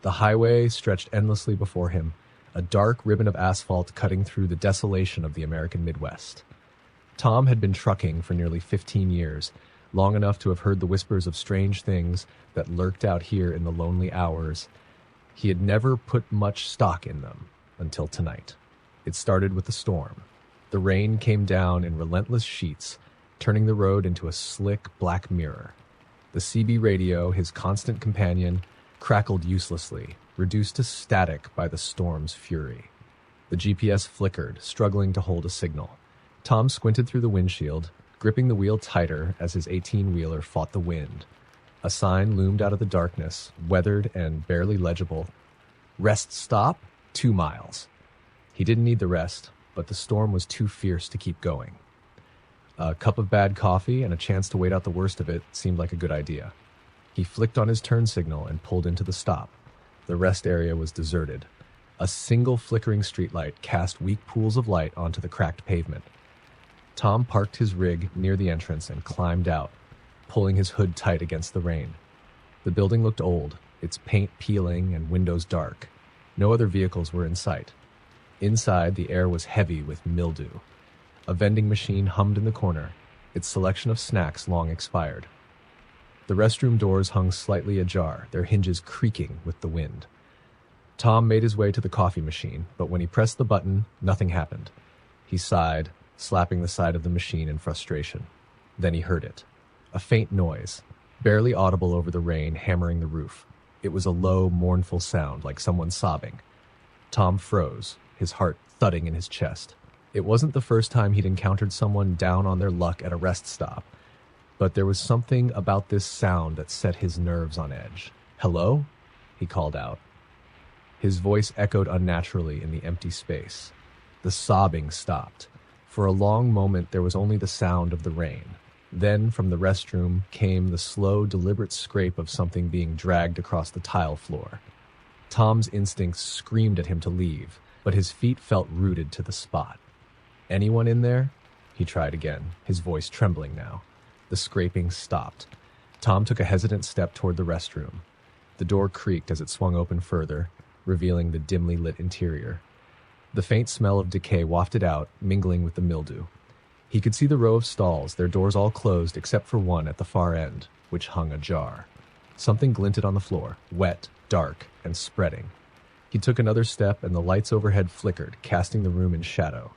The highway stretched endlessly before him, a dark ribbon of asphalt cutting through the desolation of the American Midwest. Tom had been trucking for nearly 15 years, long enough to have heard the whispers of strange things that lurked out here in the lonely hours. He had never put much stock in them until tonight. It started with the storm. The rain came down in relentless sheets, turning the road into a slick black mirror. The CB radio, his constant companion, crackled uselessly, reduced to static by the storm's fury. The GPS flickered, struggling to hold a signal. Tom squinted through the windshield, gripping the wheel tighter as his 18-wheeler fought the wind. A sign loomed out of the darkness, weathered and barely legible. Rest stop, 2 miles. He didn't need the rest, but the storm was too fierce to keep going. A cup of bad coffee and a chance to wait out the worst of it seemed like a good idea. He flicked on his turn signal and pulled into the stop. The rest area was deserted. A single flickering streetlight cast weak pools of light onto the cracked pavement. Tom parked his rig near the entrance and climbed out, pulling his hood tight against the rain. The building looked old, its paint peeling and windows dark. No other vehicles were in sight. Inside, the air was heavy with mildew. A vending machine hummed in the corner, its selection of snacks long expired. The restroom doors hung slightly ajar, their hinges creaking with the wind. Tom made his way to the coffee machine, but when he pressed the button, nothing happened. He sighed, slapping the side of the machine in frustration. Then he heard it. A faint noise, barely audible over the rain hammering the roof. It was a low, mournful sound, like someone sobbing. Tom froze, his heart thudding in his chest. It wasn't the first time he'd encountered someone down on their luck at a rest stop, but there was something about this sound that set his nerves on edge. "Hello?" he called out. His voice echoed unnaturally in the empty space. The sobbing stopped. For a long moment, there was only the sound of the rain. Then, from the restroom, came the slow, deliberate scrape of something being dragged across the tile floor. Tom's instincts screamed at him to leave, but his feet felt rooted to the spot. "Anyone in there?" He tried again, his voice trembling now. The scraping stopped. Tom took a hesitant step toward the restroom. The door creaked as it swung open further, revealing the dimly lit interior. The faint smell of decay wafted out, mingling with the mildew. He could see the row of stalls, their doors all closed except for one at the far end, which hung ajar. Something glinted on the floor, wet, dark, and spreading. He took another step and the lights overhead flickered, casting the room in shadow.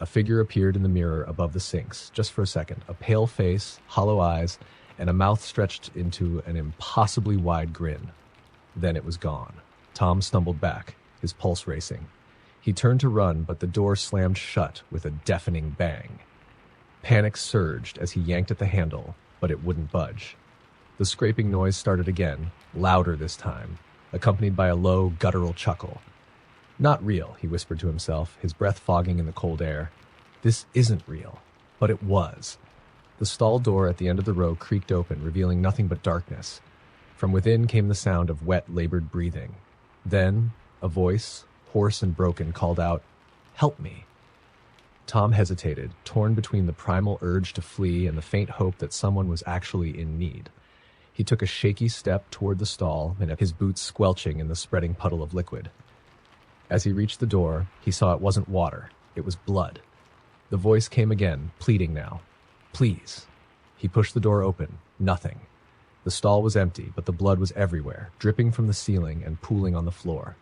A figure appeared in the mirror above the sinks, just for a second, a pale face, hollow eyes, and a mouth stretched into an impossibly wide grin. Then it was gone. Tom stumbled back, his pulse racing. He turned to run, but the door slammed shut with a deafening bang. Panic surged as he yanked at the handle, but it wouldn't budge. The scraping noise started again, louder this time, accompanied by a low, guttural chuckle. "Not real," he whispered to himself, his breath fogging in the cold air. "This isn't real." But it was. The stall door at the end of the row creaked open, revealing nothing but darkness. From within came the sound of wet, labored breathing. Then, a voice, hoarse and broken, called out, "Help me." Tom hesitated, torn between the primal urge to flee and the faint hope that someone was actually in need. He took a shaky step toward the stall, and his boots squelching in the spreading puddle of liquid. As he reached the door, he saw it wasn't water, it was blood. The voice came again, pleading now. "Please." He pushed the door open. Nothing. The stall was empty, but the blood was everywhere, dripping from the ceiling and pooling on the floor.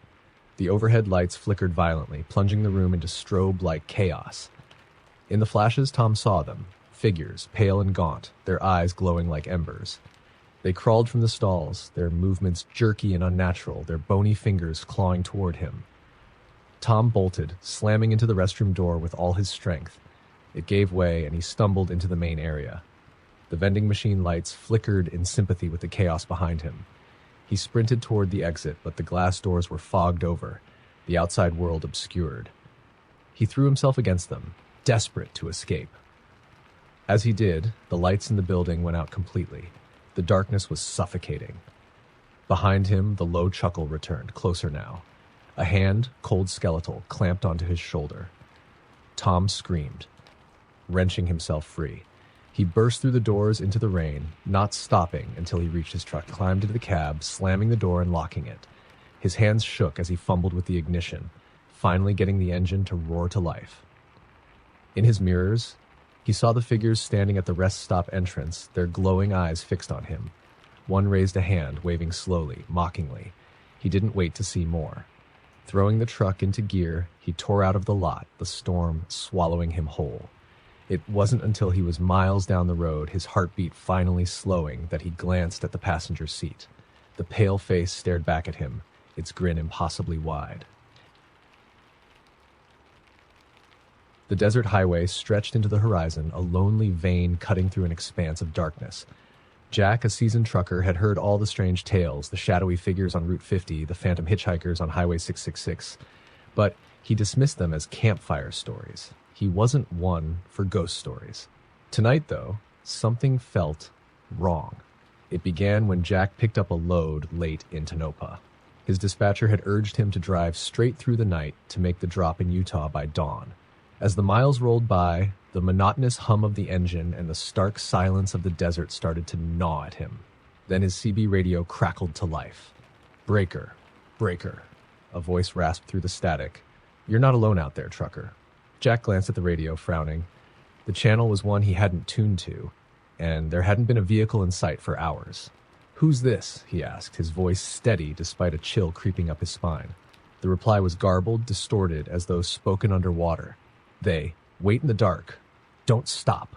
The overhead lights flickered violently, plunging the room into strobe-like chaos. In the flashes, Tom saw them, figures, pale and gaunt, their eyes glowing like embers. They crawled from the stalls, their movements jerky and unnatural, their bony fingers clawing toward him. Tom bolted, slamming into the restroom door with all his strength. It gave way, and he stumbled into the main area. The vending machine lights flickered in sympathy with the chaos behind him. He sprinted toward the exit, but the glass doors were fogged over, the outside world obscured. He threw himself against them, desperate to escape. As he did, the lights in the building went out completely. The darkness was suffocating. Behind him, the low chuckle returned, closer now. A hand, cold skeletal, clamped onto his shoulder. Tom screamed, wrenching himself free. He burst through the doors into the rain, not stopping until he reached his truck, climbed into the cab, slamming the door and locking it. His hands shook as he fumbled with the ignition, finally getting the engine to roar to life. In his mirrors, he saw the figures standing at the rest stop entrance, their glowing eyes fixed on him. One raised a hand, waving slowly, mockingly. He didn't wait to see more. Throwing the truck into gear, he tore out of the lot, the storm swallowing him whole. It wasn't until he was miles down the road, his heartbeat finally slowing, that he glanced at the passenger seat. The pale face stared back at him, its grin impossibly wide. The desert highway stretched into the horizon, a lonely vein cutting through an expanse of darkness. Jack, a seasoned trucker, had heard all the strange tales, the shadowy figures on Route 50, the phantom hitchhikers on Highway 666, but he dismissed them as campfire stories. He wasn't one for ghost stories. Tonight, though, something felt wrong. It began when Jack picked up a load late in Tonopah. His dispatcher had urged him to drive straight through the night to make the drop in Utah by dawn. As the miles rolled by, the monotonous hum of the engine and the stark silence of the desert started to gnaw at him. Then his CB radio crackled to life. "Breaker, breaker," a voice rasped through the static. "You're not alone out there, trucker." Jack glanced at the radio, frowning. The channel was one he hadn't tuned to, and there hadn't been a vehicle in sight for hours. "Who's this?" he asked, his voice steady despite a chill creeping up his spine. The reply was garbled, distorted, as though spoken underwater. "They wait in the dark. Don't stop."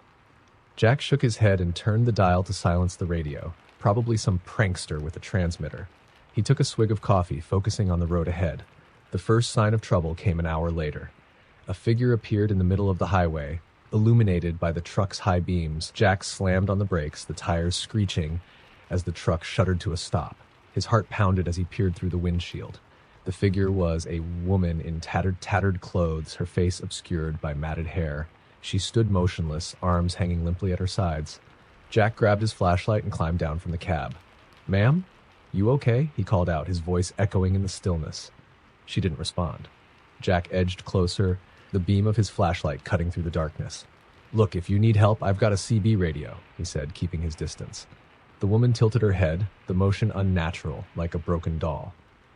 Jack shook his head and turned the dial to silence the radio, probably some prankster with a transmitter. He took a swig of coffee, focusing on the road ahead. The first sign of trouble came an hour later. A figure appeared in the middle of the highway, illuminated by the truck's high beams. Jack slammed on the brakes, the tires screeching as the truck shuddered to a stop. His heart pounded as he peered through the windshield. The figure was a woman in tattered clothes, her face obscured by matted hair. She stood motionless, arms hanging limply at her sides. Jack grabbed his flashlight and climbed down from the cab. "Ma'am, you okay?" he called out, his voice echoing in the stillness. She didn't respond. Jack edged closer, the beam of his flashlight cutting through the darkness. "Look, if you need help, I've got a CB radio," he said, keeping his distance. The woman tilted her head, the motion unnatural, like a broken doll.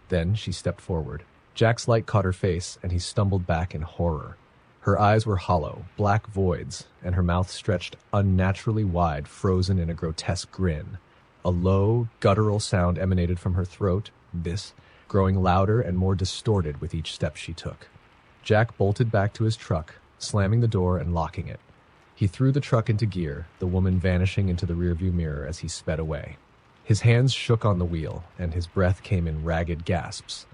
Then she stepped forward. Jack's light caught her face, and he stumbled back in horror. Her eyes were hollow, black voids, and her mouth stretched unnaturally wide, frozen in a grotesque grin. A low, guttural sound emanated from her throat, this growing louder and more distorted with each step she took. Jack bolted back to his truck, slamming the door and locking it. He threw the truck into gear, the woman vanishing into the rearview mirror as he sped away. His hands shook on the wheel, and his breath came in ragged gasps.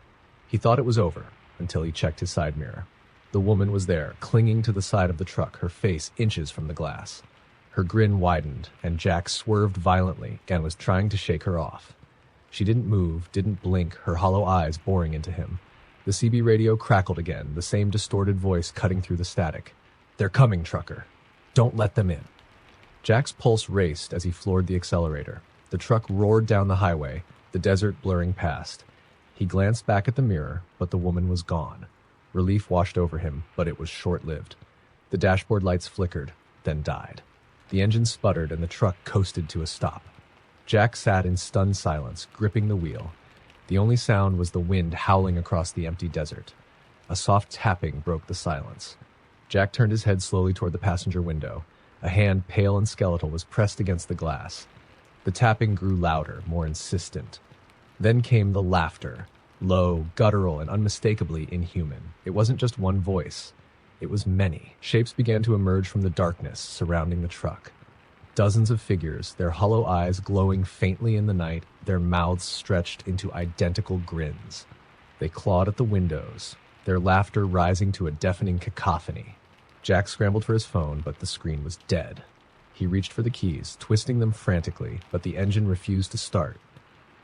He thought it was over, until he checked his side mirror. The woman was there, clinging to the side of the truck, her face inches from the glass. Her grin widened, and Jack swerved violently and was trying to shake her off. She didn't move, didn't blink, her hollow eyes boring into him. The CB radio crackled again, the same distorted voice cutting through the static. "They're coming, trucker. Don't let them in." Jack's pulse raced as he floored the accelerator. The truck roared down the highway, the desert blurring past. He glanced back at the mirror, but the woman was gone. Relief washed over him, but it was short-lived. The dashboard lights flickered, then died. The engine sputtered and the truck coasted to a stop. Jack sat in stunned silence, gripping the wheel. The only sound was the wind howling across the empty desert. A soft tapping broke the silence. Jack turned his head slowly toward the passenger window. A hand, pale and skeletal, was pressed against the glass. The tapping grew louder, more insistent. Then came the laughter, low, guttural, and unmistakably inhuman. It wasn't just one voice. It was many. Shapes began to emerge from the darkness surrounding the truck. Dozens of figures, their hollow eyes glowing faintly in the night, their mouths stretched into identical grins. They clawed at the windows, their laughter rising to a deafening cacophony. Jack scrambled for his phone, but the screen was dead. He reached for the keys, twisting them frantically, but the engine refused to start.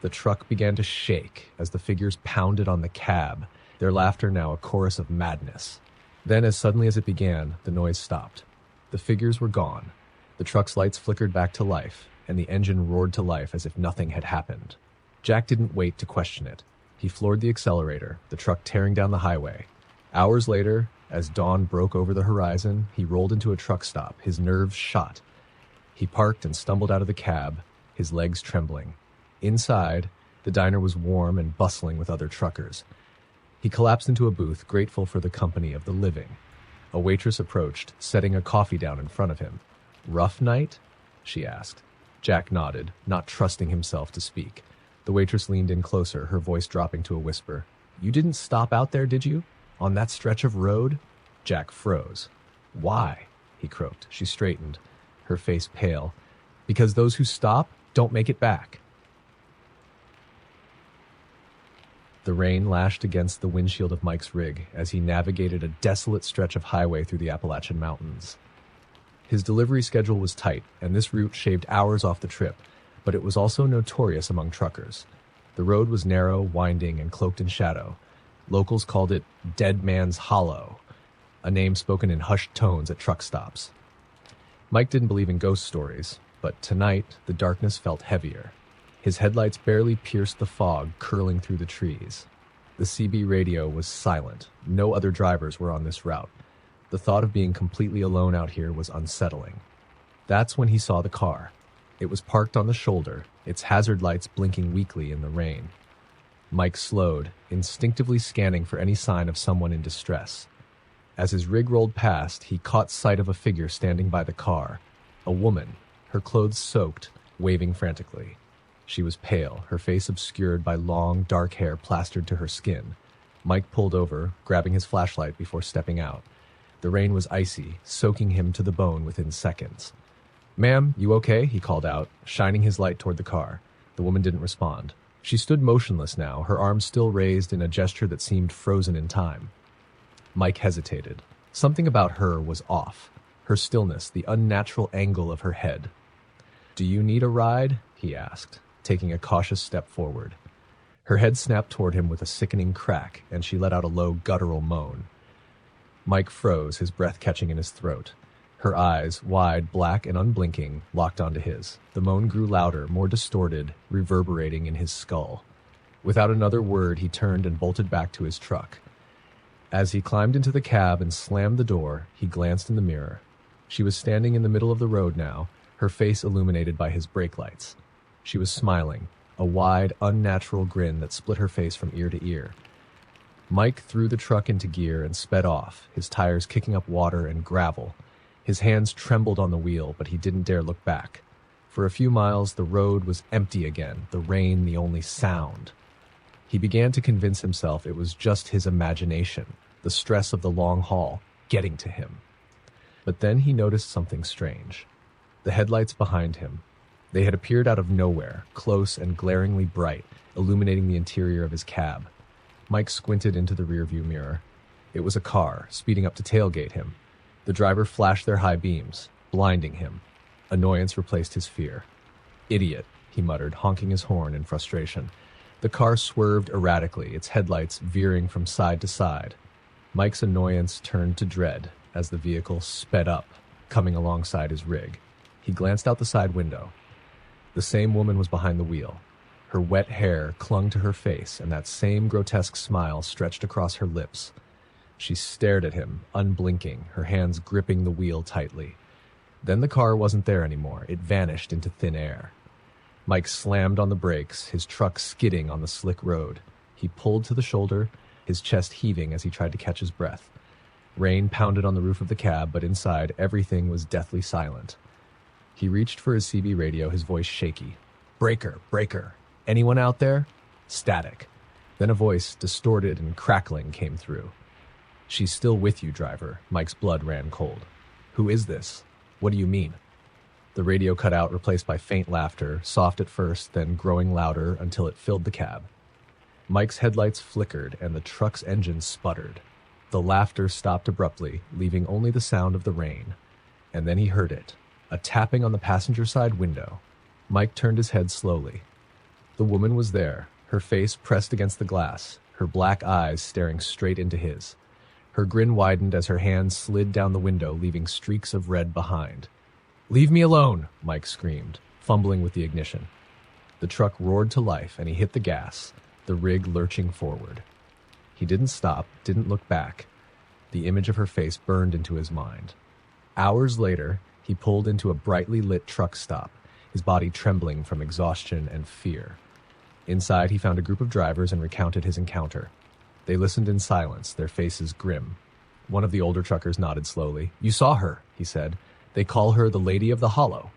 The truck began to shake as the figures pounded on the cab, their laughter now a chorus of madness. Then, as suddenly as it began, the noise stopped. The figures were gone. The truck's lights flickered back to life, and the engine roared to life as if nothing had happened. Jack didn't wait to question it. He floored the accelerator, the truck tearing down the highway. Hours later, as dawn broke over the horizon, he rolled into a truck stop, his nerves shot. He parked and stumbled out of the cab, his legs trembling. Inside, The diner was warm and bustling with other truckers. He collapsed into a booth, grateful for the company of the living. A waitress approached, setting a coffee down in front of him. "Rough night?" she asked. Jack nodded, not trusting himself to speak. The waitress leaned in closer, her voice dropping to a whisper. "You didn't stop out there, did you? On that stretch of road?" Jack froze. "Why?" he croaked. She straightened, her face pale. "Because those who stop don't make it back." The rain lashed against the windshield of Mike's rig as he navigated a desolate stretch of highway through the Appalachian Mountains. His delivery schedule was tight, and this route shaved hours off the trip, but it was also notorious among truckers. The road was narrow, winding, and cloaked in shadow. Locals called it Dead Man's Hollow, a name spoken in hushed tones at truck stops. Mike didn't believe in ghost stories, but tonight the darkness felt heavier. His headlights barely pierced the fog curling through the trees. The CB radio was silent. No other drivers were on this route. The thought of being completely alone out here was unsettling. That's when he saw the car. It was parked on the shoulder, its hazard lights blinking weakly in the rain. Mike slowed, instinctively scanning for any sign of someone in distress. As his rig rolled past, he caught sight of a figure standing by the car. A woman, her clothes soaked, waving frantically. She was pale, her face obscured by long, dark hair plastered to her skin. Mike pulled over, grabbing his flashlight before stepping out. The rain was icy, soaking him to the bone within seconds. "Ma'am, you okay?" he called out, shining his light toward the car. The woman didn't respond. She stood motionless now, her arms still raised in a gesture that seemed frozen in time. Mike hesitated. Something about her was off. Her stillness, the unnatural angle of her head. "Do you need a ride?" he asked, taking a cautious step forward. Her head snapped toward him with a sickening crack, and she let out a low, guttural moan. Mike froze, his breath catching in his throat. Her eyes, wide, black, and unblinking, locked onto his. The moan grew louder, more distorted, reverberating in his skull. Without another word, he turned and bolted back to his truck. As he climbed into the cab and slammed the door, he glanced in the mirror. She was standing in the middle of the road now, her face illuminated by his brake lights. She was smiling, a wide, unnatural grin that split her face from ear to ear. Mike threw the truck into gear and sped off, his tires kicking up water and gravel. His hands trembled on the wheel, but he didn't dare look back. For a few miles, the road was empty again, the rain the only sound. He began to convince himself it was just his imagination, the stress of the long haul, getting to him. But then he noticed something strange. The headlights behind him. They had appeared out of nowhere, close and glaringly bright, illuminating the interior of his cab. Mike squinted into the rearview mirror. It was a car, speeding up to tailgate him. The driver flashed their high beams, blinding him. Annoyance replaced his fear. "Idiot," he muttered, honking his horn in frustration. The car swerved erratically, its headlights veering from side to side. Mike's annoyance turned to dread as the vehicle sped up, coming alongside his rig. He glanced out the side window. The same woman was behind the wheel. Her wet hair clung to her face, and that same grotesque smile stretched across her lips. She stared at him, unblinking, her hands gripping the wheel tightly. Then the car wasn't there anymore. It vanished into thin air. Mike slammed on the brakes, his truck skidding on the slick road. He pulled to the shoulder, his chest heaving as he tried to catch his breath. Rain pounded on the roof of the cab, but inside, everything was deathly silent. He reached for his CB radio, his voice shaky. "Breaker, breaker. Anyone out there?" Static. Then a voice, distorted and crackling, came through. "She's still with you, driver." Mike's blood ran cold. "Who is this? What do you mean?" The radio cut out, replaced by faint laughter, soft at first, then growing louder until it filled the cab. Mike's headlights flickered and the truck's engine sputtered. The laughter stopped abruptly, leaving only the sound of the rain. And then he heard it, a tapping on the passenger side window. Mike turned his head slowly. The woman was there, her face pressed against the glass, her black eyes staring straight into his. Her grin widened as her hand slid down the window, leaving streaks of red behind. "Leave me alone!" Mike screamed, fumbling with the ignition. The truck roared to life, and he hit the gas, the rig lurching forward. He didn't stop, didn't look back. The image of her face burned into his mind. Hours later, he pulled into a brightly lit truck stop, his body trembling from exhaustion and fear. Inside, he found a group of drivers and recounted his encounter. They listened in silence, their faces grim. One of the older truckers nodded slowly. "You saw her," he said. "They call her the Lady of the Hollow.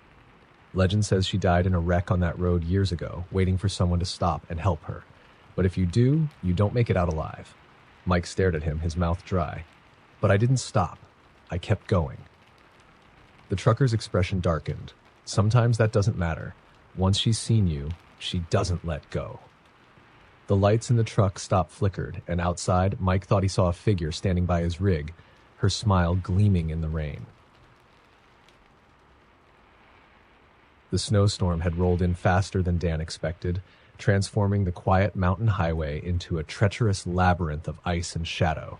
Legend says she died in a wreck on that road years ago, waiting for someone to stop and help her. But if you do, you don't make it out alive." Mike stared at him, his mouth dry. "But I didn't stop. I kept going." The trucker's expression darkened. Sometimes that doesn't matter. Once she's seen you, she doesn't let go. The lights in the truck stopped flickered, and outside, Mike thought he saw a figure standing by his rig, her smile gleaming in the rain. The snowstorm had rolled in faster than Dan expected, transforming the quiet mountain highway into a treacherous labyrinth of ice and shadow.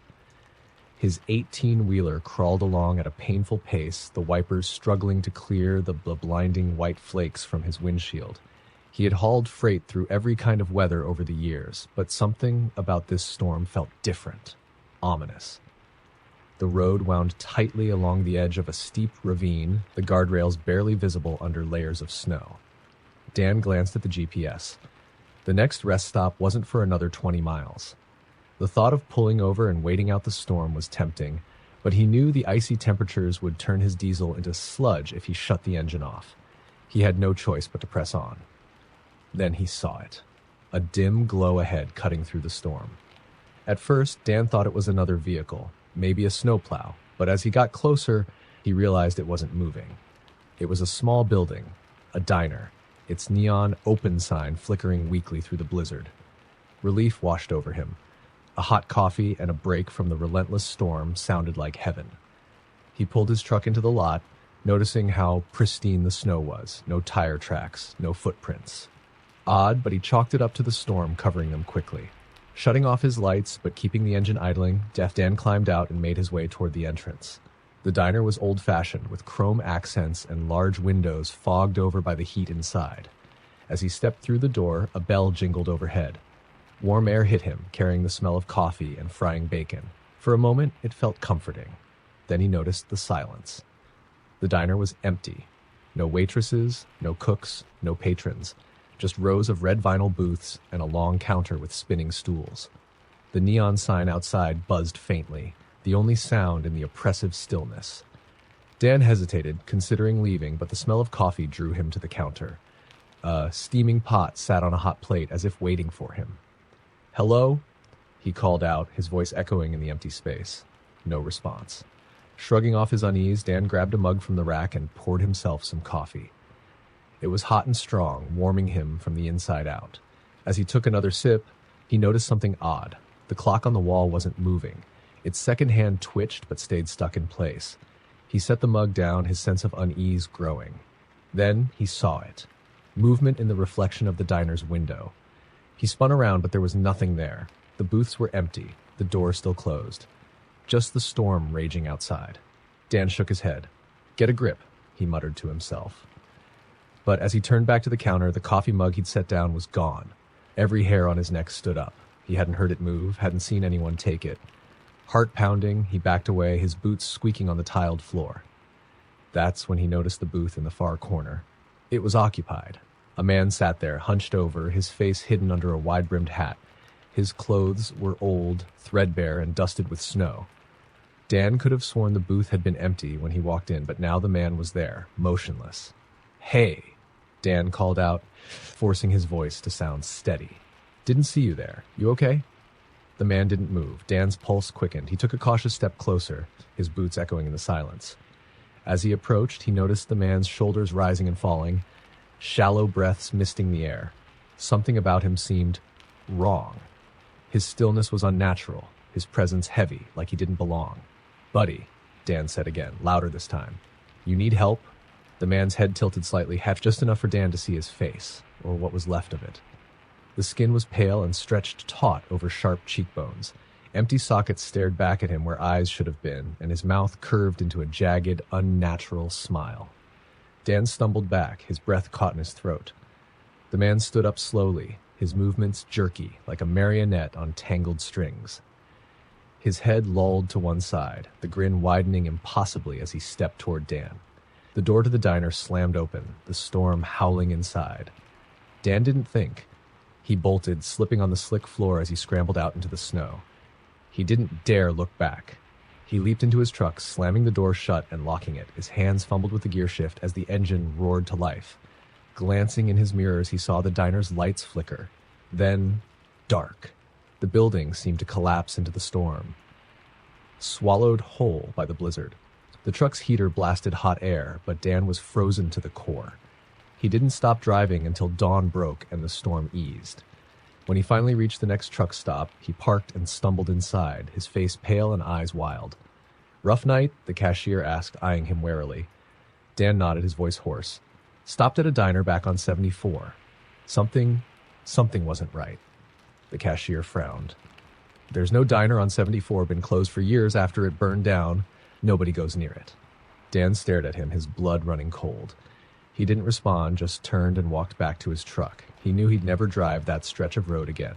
His 18-wheeler crawled along at a painful pace, the wipers struggling to clear the blinding white flakes from his windshield. He had hauled freight through every kind of weather over the years, but something about this storm felt different, ominous. The road wound tightly along the edge of a steep ravine, the guardrails barely visible under layers of snow. Dan glanced at the GPS. The next rest stop wasn't for another 20 miles. The thought of pulling over and waiting out the storm was tempting, but he knew the icy temperatures would turn his diesel into sludge if he shut the engine off. He had no choice but to press on. Then he saw it, a dim glow ahead cutting through the storm. At first, Dan thought it was another vehicle, maybe a snowplow, but as he got closer, he realized it wasn't moving. It was a small building, a diner, its neon open sign flickering weakly through the blizzard. Relief washed over him. A hot coffee and a break from the relentless storm sounded like heaven. He pulled his truck into the lot, noticing how pristine the snow was, no tire tracks, no footprints. Odd, but he chalked it up to the storm covering them quickly. Shutting off his lights, but keeping the engine idling, Dan climbed out and made his way toward the entrance. The diner was old-fashioned, with chrome accents and large windows fogged over by the heat inside. As he stepped through the door, a bell jingled overhead. Warm air hit him, carrying the smell of coffee and frying bacon. For a moment, it felt comforting. Then he noticed the silence. The diner was empty. No waitresses, no cooks, no patrons. Just rows of red vinyl booths and a long counter with spinning stools. The neon sign outside buzzed faintly, the only sound in the oppressive stillness. Dan hesitated, considering leaving, but the smell of coffee drew him to the counter. A steaming pot sat on a hot plate as if waiting for him. "Hello?" he called out, his voice echoing in the empty space. No response. Shrugging off his unease, Dan grabbed a mug from the rack and poured himself some coffee. It was hot and strong, warming him from the inside out. As he took another sip, he noticed something odd. The clock on the wall wasn't moving. Its second hand twitched but stayed stuck in place. He set the mug down, his sense of unease growing. Then he saw it. Movement in the reflection of the diner's window. He spun around, but there was nothing there. The booths were empty, the door still closed. Just the storm raging outside. Dan shook his head. "Get a grip," he muttered to himself. But as he turned back to the counter, the coffee mug he'd set down was gone. Every hair on his neck stood up. He hadn't heard it move, hadn't seen anyone take it. Heart pounding, he backed away, his boots squeaking on the tiled floor. That's when he noticed the booth in the far corner. It was occupied. A man sat there, hunched over, his face hidden under a wide-brimmed hat. His clothes were old, threadbare, and dusted with snow. Dan could have sworn the booth had been empty when he walked in, but now the man was there, motionless. "Hey," Dan called out, forcing his voice to sound steady. "Didn't see you there. You okay?" The man didn't move. Dan's pulse quickened. He took a cautious step closer, his boots echoing in the silence. As he approached, he noticed the man's shoulders rising and falling, shallow breaths misting the air. Something about him seemed wrong. His stillness was unnatural, his presence heavy, like he didn't belong. "Buddy," Dan said again, louder this time. "You need help?" The man's head tilted slightly, half just enough for Dan to see his face, or what was left of it. The skin was pale and stretched taut over sharp cheekbones. Empty sockets stared back at him where eyes should have been, and his mouth curved into a jagged, unnatural smile. Dan stumbled back, his breath caught in his throat. The man stood up slowly, his movements jerky, like a marionette on tangled strings. His head lolled to one side, the grin widening impossibly as he stepped toward Dan. The door to the diner slammed open, the storm howling inside. Dan didn't think. He bolted, slipping on the slick floor as he scrambled out into the snow. He didn't dare look back. He leaped into his truck, slamming the door shut and locking it. His hands fumbled with the gear shift as the engine roared to life. Glancing in his mirrors, he saw the diner's lights flicker. Then, dark. The building seemed to collapse into the storm, swallowed whole by the blizzard. The truck's heater blasted hot air, but Dan was frozen to the core. He didn't stop driving until dawn broke and the storm eased. When he finally reached the next truck stop, he parked and stumbled inside, his face pale and eyes wild. "Rough night?" the cashier asked, eyeing him warily. Dan nodded, his voice hoarse. "Stopped at a diner back on 74. Something wasn't right." The cashier frowned. "There's no diner on 74, been closed for years after it burned down. Nobody goes near it." Dan stared at him, his blood running cold. He didn't respond, just turned and walked back to his truck. He knew he'd never drive that stretch of road again.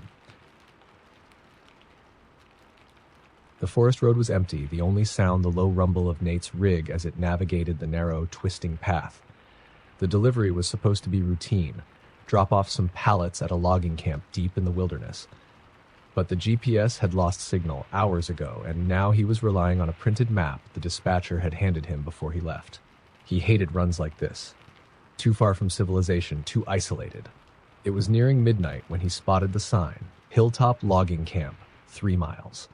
The forest road was empty, the only sound the low rumble of Nate's rig as it navigated the narrow, twisting path. The delivery was supposed to be routine, drop off some pallets at a logging camp deep in the wilderness. But the GPS had lost signal hours ago, and now he was relying on a printed map the dispatcher had handed him before he left. He hated runs like this. Too far from civilization, too isolated. It was nearing midnight when he spotted the sign, Hilltop Logging Camp, 3 miles.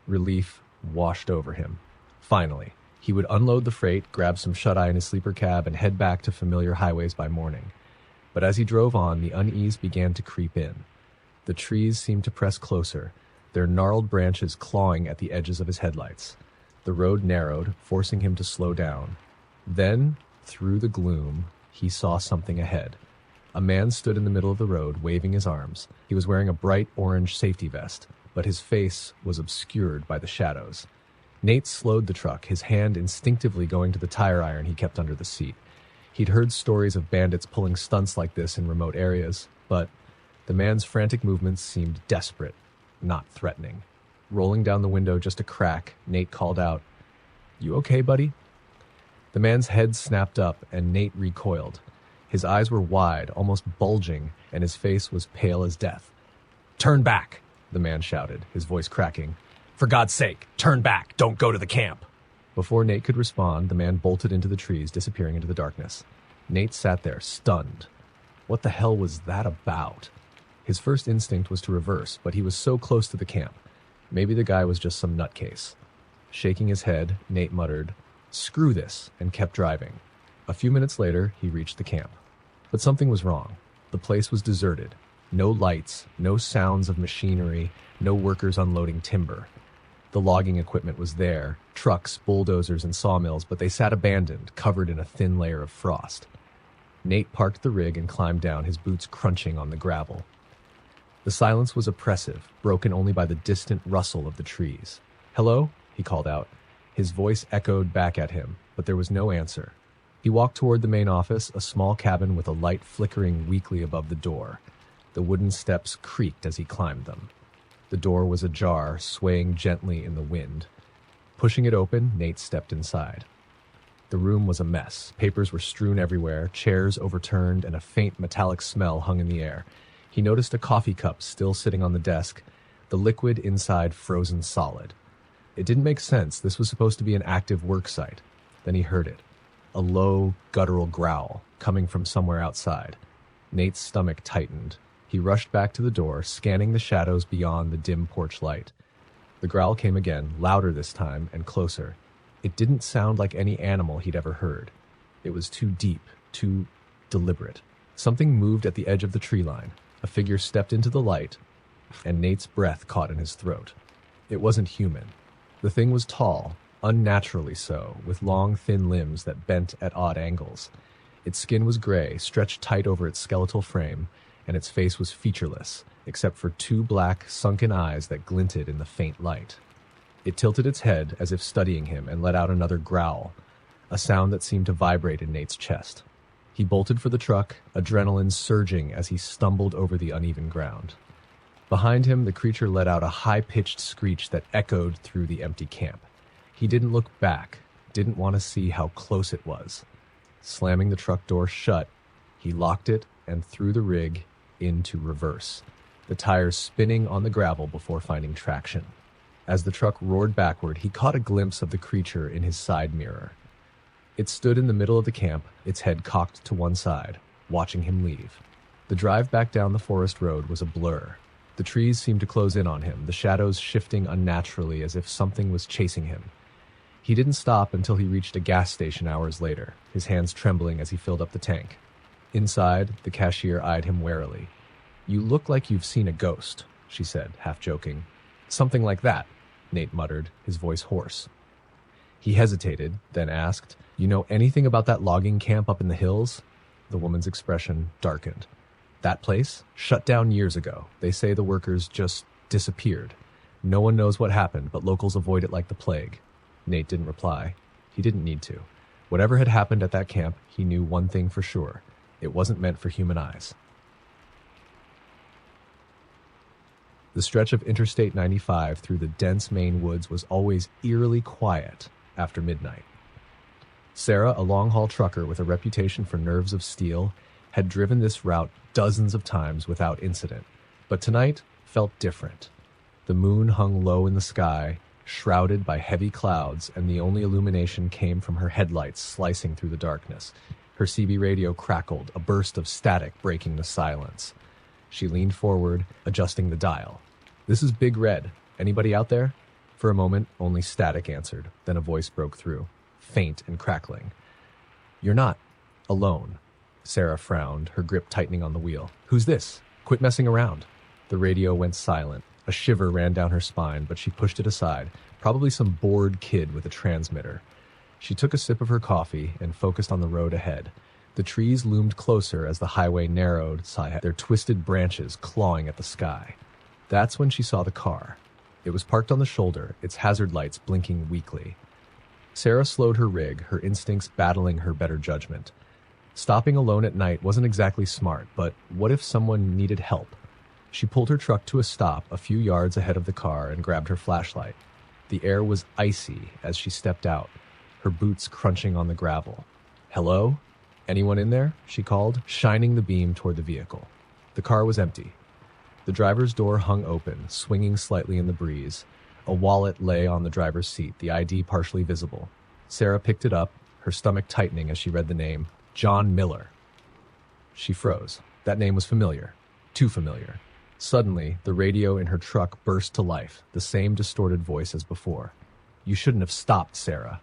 Relief washed over him. Finally, he would unload the freight, grab some shut-eye in his sleeper cab, and head back to familiar highways by morning. But as he drove on, the unease began to creep in. The trees seemed to press closer, their gnarled branches clawing at the edges of his headlights. The road narrowed, forcing him to slow down. Then, through the gloom, he saw something ahead. A man stood in the middle of the road, waving his arms. He was wearing a bright orange safety vest, but his face was obscured by the shadows. Nate slowed the truck, his hand instinctively going to the tire iron he kept under the seat. He'd heard stories of bandits pulling stunts like this in remote areas, but the man's frantic movements seemed desperate, not threatening. Rolling down the window just a crack, Nate called out, "You okay, buddy?" The man's head snapped up, and Nate recoiled. His eyes were wide, almost bulging, and his face was pale as death. "Turn back!" the man shouted, his voice cracking. "For God's sake, turn back! Don't go to the camp!" Before Nate could respond, the man bolted into the trees, disappearing into the darkness. Nate sat there, stunned. What the hell was that about? His first instinct was to reverse, but he was so close to the camp. Maybe the guy was just some nutcase. Shaking his head, Nate muttered, "Screw this," and kept driving. A few minutes later, he reached the camp. But something was wrong. The place was deserted. No lights, no sounds of machinery, no workers unloading timber. The logging equipment was there, trucks, bulldozers, and sawmills, but they sat abandoned, covered in a thin layer of frost. Nate parked the rig and climbed down, his boots crunching on the gravel. The silence was oppressive, broken only by the distant rustle of the trees. "Hello?" he called out. His voice echoed back at him, but there was no answer. He walked toward the main office, a small cabin with a light flickering weakly above the door. The wooden steps creaked as he climbed them. The door was ajar, swaying gently in the wind. Pushing it open, Nate stepped inside. The room was a mess. Papers were strewn everywhere, chairs overturned, and a faint metallic smell hung in the air. He noticed a coffee cup still sitting on the desk, the liquid inside frozen solid. It didn't make sense. This was supposed to be an active work site. Then he heard it. A low, guttural growl coming from somewhere outside. Nate's stomach tightened. He rushed back to the door, scanning the shadows beyond the dim porch light. The growl came again, louder this time, and closer. It didn't sound like any animal he'd ever heard. It was too deep, too deliberate. Something moved at the edge of the tree line. A figure stepped into the light, and Nate's breath caught in his throat. It wasn't human. The thing was tall, unnaturally so, with long, thin limbs that bent at odd angles. Its skin was gray, stretched tight over its skeletal frame, and its face was featureless, except for 2 black, sunken eyes that glinted in the faint light. It tilted its head as if studying him and let out another growl, a sound that seemed to vibrate in Nate's chest. He bolted for the truck, adrenaline surging as he stumbled over the uneven ground. Behind him, the creature let out a high-pitched screech that echoed through the empty camp. He didn't look back, didn't want to see how close it was. Slamming the truck door shut, he locked it and threw the rig into reverse. the tires spinning on the gravel before finding traction. As the truck roared backward, he caught a glimpse of the creature in his side mirror. It stood in the middle of the camp, its head cocked to one side, watching him leave. The drive back down the forest road was a blur. The trees seemed to close in on him, the shadows shifting unnaturally as if something was chasing him. He didn't stop until he reached a gas station hours later, his hands trembling as he filled up the tank. Inside, the cashier eyed him warily. "You look like you've seen a ghost," she said, half joking. "Something like that," Nate muttered, his voice hoarse. He hesitated, then asked, "You know anything about that logging camp up in the hills?" The woman's expression darkened. "That place? Shut down years ago. They say the workers just disappeared. No one knows what happened, but locals avoid it like the plague." Nate didn't reply. He didn't need to. Whatever had happened at that camp, he knew one thing for sure. It wasn't meant for human eyes. The stretch of Interstate 95 through the dense Maine woods was always eerily quiet after midnight. Sarah, a long-haul trucker with a reputation for nerves of steel, had driven this route dozens of times without incident, but tonight felt different. The moon hung low in the sky, shrouded by heavy clouds, and the only illumination came from her headlights slicing through the darkness. Her CB radio crackled, a burst of static breaking the silence. She leaned forward, adjusting the dial. "This is Big Red. Anybody out there?" For a moment, only static answered. Then a voice broke through, faint and crackling. "You're not alone." Sarah frowned, her grip tightening on the wheel. "Who's this? Quit messing around." The radio went silent. A shiver ran down her spine, but she pushed it aside, probably some bored kid with a transmitter. She took a sip of her coffee and focused on the road ahead. The trees loomed closer as the highway narrowed, their twisted branches clawing at the sky. That's when she saw the car. It was parked on the shoulder, its hazard lights blinking weakly. Sarah slowed her rig, her instincts battling her better judgment. Stopping alone at night wasn't exactly smart, but what if someone needed help? She pulled her truck to a stop a few yards ahead of the car and grabbed her flashlight. The air was icy as she stepped out, her boots crunching on the gravel. "Hello? Anyone in there?" she called, shining the beam toward the vehicle. The car was empty. The driver's door hung open, swinging slightly in the breeze. A wallet lay on the driver's seat, the ID partially visible. Sarah picked it up, her stomach tightening as she read the name, John Miller. She froze. That name was familiar. Too familiar. Suddenly, the radio in her truck burst to life, the same distorted voice as before. "You shouldn't have stopped, Sarah."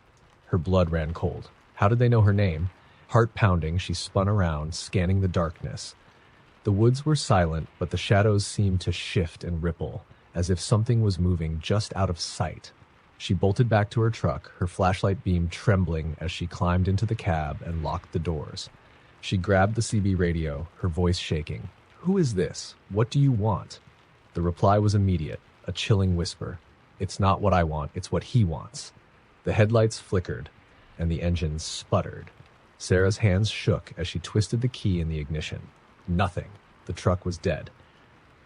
Her blood ran cold. How did they know her name? Heart pounding, she spun around, scanning the darkness. The woods were silent, but the shadows seemed to shift and ripple, as if something was moving just out of sight. She bolted back to her truck, her flashlight beam trembling as she climbed into the cab and locked the doors. She grabbed the CB radio, her voice shaking. "Who is this? What do you want?" The reply was immediate, a chilling whisper. "It's not what I want, it's what he wants." The headlights flickered, and the engine sputtered. Sarah's hands shook as she twisted the key in the ignition. Nothing. The truck was dead.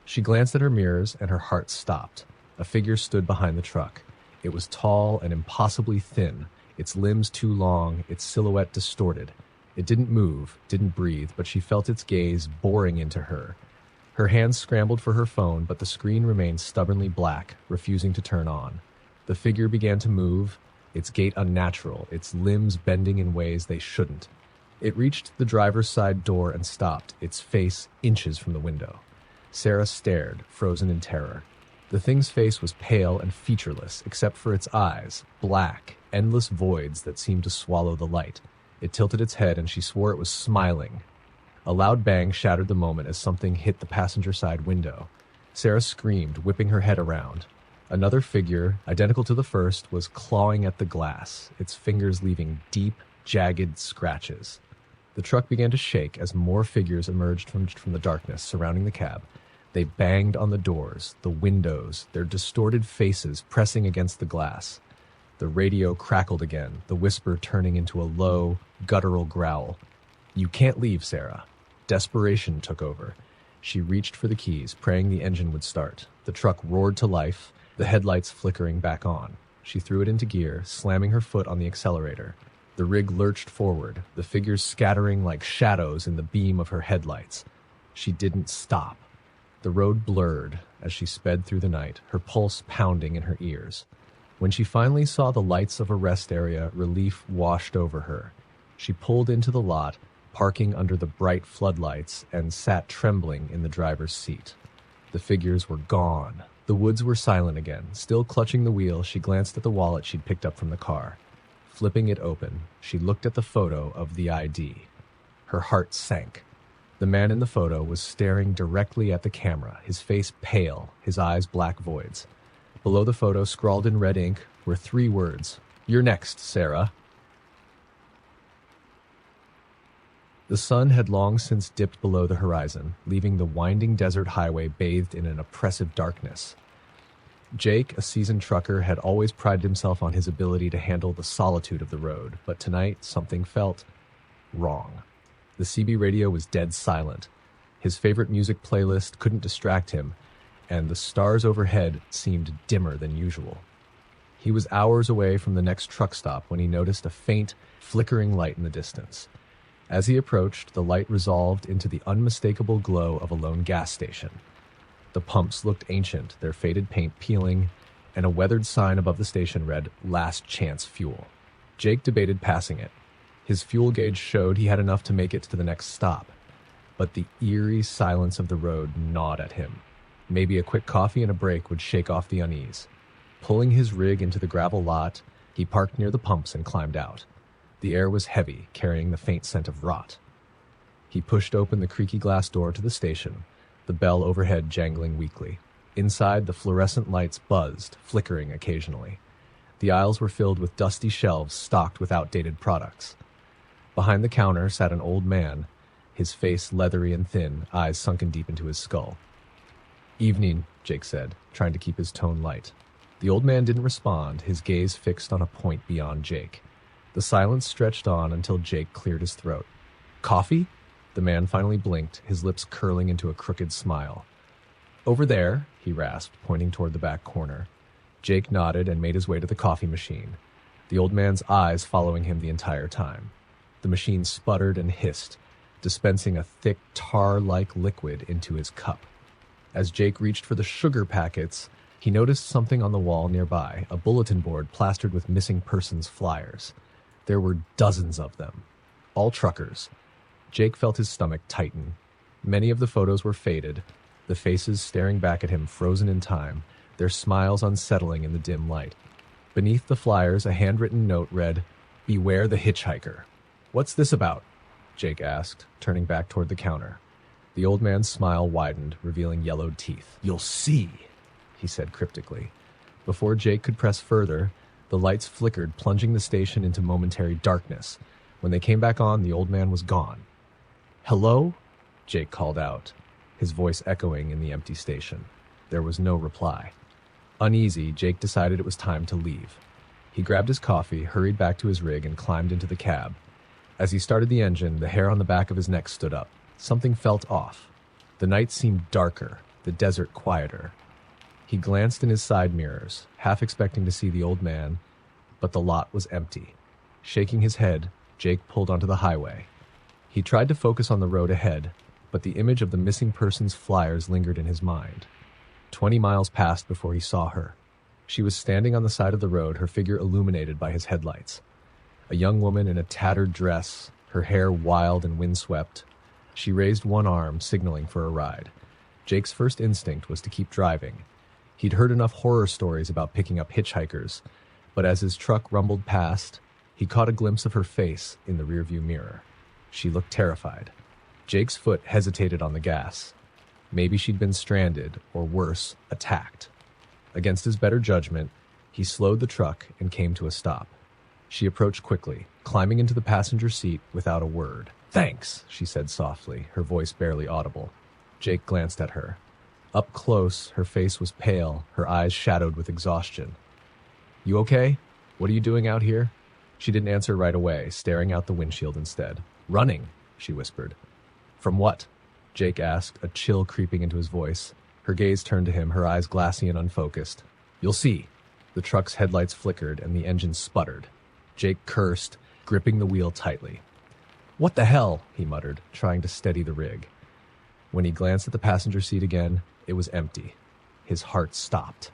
She glanced at her mirrors, and her heart stopped. A figure stood behind the truck. It was tall and impossibly thin, its limbs too long, its silhouette distorted. It didn't move, didn't breathe, but she felt its gaze boring into her. Her hands scrambled for her phone, but the screen remained stubbornly black, refusing to turn on. The figure began to move, its gait unnatural, its limbs bending in ways they shouldn't. It reached the driver's side door and stopped, its face inches from the window. Sarah stared, frozen in terror. The thing's face was pale and featureless, except for its eyes, black, endless voids that seemed to swallow the light. It tilted its head, and she swore it was smiling. A loud bang shattered the moment as something hit the passenger side window. Sarah screamed, whipping her head around. Another figure, identical to the first, was clawing at the glass, its fingers leaving deep, jagged scratches. The truck began to shake as more figures emerged from the darkness surrounding the cab. They banged on the doors, the windows, their distorted faces pressing against the glass. The radio crackled again, the whisper turning into a low, guttural growl. "You can't leave, Sarah." Desperation took over. She reached for the keys, praying the engine would start. The truck roared to life, the headlights flickering back on. She threw it into gear, slamming her foot on the accelerator. The rig lurched forward, the figures scattering like shadows in the beam of her headlights. She didn't stop. The road blurred as she sped through the night, her pulse pounding in her ears. When she finally saw the lights of a rest area, relief washed over her. She pulled into the lot, parking under the bright floodlights, and sat trembling in the driver's seat. The figures were gone. The woods were silent again. Still clutching the wheel, she glanced at the wallet she'd picked up from the car. Flipping it open, she looked at the photo of the ID. Her heart sank. The man in the photo was staring directly at the camera, his face pale, his eyes black voids. Below the photo, scrawled in red ink, were 3 words. "You're next, Sarah." The sun had long since dipped below the horizon, leaving the winding desert highway bathed in an oppressive darkness. Jake, a seasoned trucker, had always prided himself on his ability to handle the solitude of the road, but tonight something felt wrong. The CB radio was dead silent. His favorite music playlist couldn't distract him, and the stars overhead seemed dimmer than usual. He was hours away from the next truck stop when he noticed a faint, flickering light in the distance. As he approached, the light resolved into the unmistakable glow of a lone gas station. The pumps looked ancient, their faded paint peeling, and a weathered sign above the station read, "Last Chance Fuel." Jake debated passing it. His fuel gauge showed he had enough to make it to the next stop, but the eerie silence of the road gnawed at him. Maybe a quick coffee and a break would shake off the unease. Pulling his rig into the gravel lot, he parked near the pumps and climbed out. The air was heavy, carrying the faint scent of rot. He pushed open the creaky glass door to the station, the bell overhead jangling weakly. Inside, the fluorescent lights buzzed, flickering occasionally. The aisles were filled with dusty shelves stocked with outdated products. Behind the counter sat an old man, his face leathery and thin, eyes sunken deep into his skull. "Evening," Jake said, trying to keep his tone light. The old man didn't respond, his gaze fixed on a point beyond Jake. The silence stretched on until Jake cleared his throat. "Coffee?" The man finally blinked, his lips curling into a crooked smile. "Over there," he rasped, pointing toward the back corner. Jake nodded and made his way to the coffee machine, the old man's eyes following him the entire time. The machine sputtered and hissed, dispensing a thick, tar-like liquid into his cup. As Jake reached for the sugar packets, he noticed something on the wall nearby, a bulletin board plastered with missing persons flyers. There were dozens of them, all truckers. Jake felt his stomach tighten. Many of the photos were faded, the faces staring back at him frozen in time, their smiles unsettling in the dim light. Beneath the flyers, a handwritten note read, "Beware the hitchhiker." "What's this about?" Jake asked, turning back toward the counter. The old man's smile widened, revealing yellowed teeth. "You'll see," he said cryptically. Before Jake could press further, the lights flickered, plunging the station into momentary darkness. When they came back on, the old man was gone. "Hello?" Jake called out, his voice echoing in the empty station. There was no reply. Uneasy, Jake decided it was time to leave. He grabbed his coffee, hurried back to his rig, and climbed into the cab. As he started the engine, the hair on the back of his neck stood up. Something felt off. The night seemed darker, the desert quieter. He glanced in his side mirrors, half expecting to see the old man, but the lot was empty. Shaking his head, Jake pulled onto the highway. He tried to focus on the road ahead, but the image of the missing person's flyers lingered in his mind. 20 miles passed before he saw her. She was standing on the side of the road, her figure illuminated by his headlights. A young woman in a tattered dress, her hair wild and windswept. She raised one arm, signaling for a ride. Jake's first instinct was to keep driving. He'd heard enough horror stories about picking up hitchhikers, but as his truck rumbled past, he caught a glimpse of her face in the rearview mirror. She looked terrified. Jake's foot hesitated on the gas. Maybe she'd been stranded, or worse, attacked. Against his better judgment, he slowed the truck and came to a stop. She approached quickly, climbing into the passenger seat without a word. "Thanks," she said softly, her voice barely audible. Jake glanced at her. Up close, her face was pale, her eyes shadowed with exhaustion. "You okay? What are you doing out here?" She didn't answer right away, staring out the windshield instead. "Running," she whispered. "From what?" Jake asked, a chill creeping into his voice. Her gaze turned to him, her eyes glassy and unfocused. "You'll see." The truck's headlights flickered and the engine sputtered. Jake cursed, gripping the wheel tightly. "What the hell?" he muttered, trying to steady the rig. When he glanced at the passenger seat again, It was empty. His heart stopped.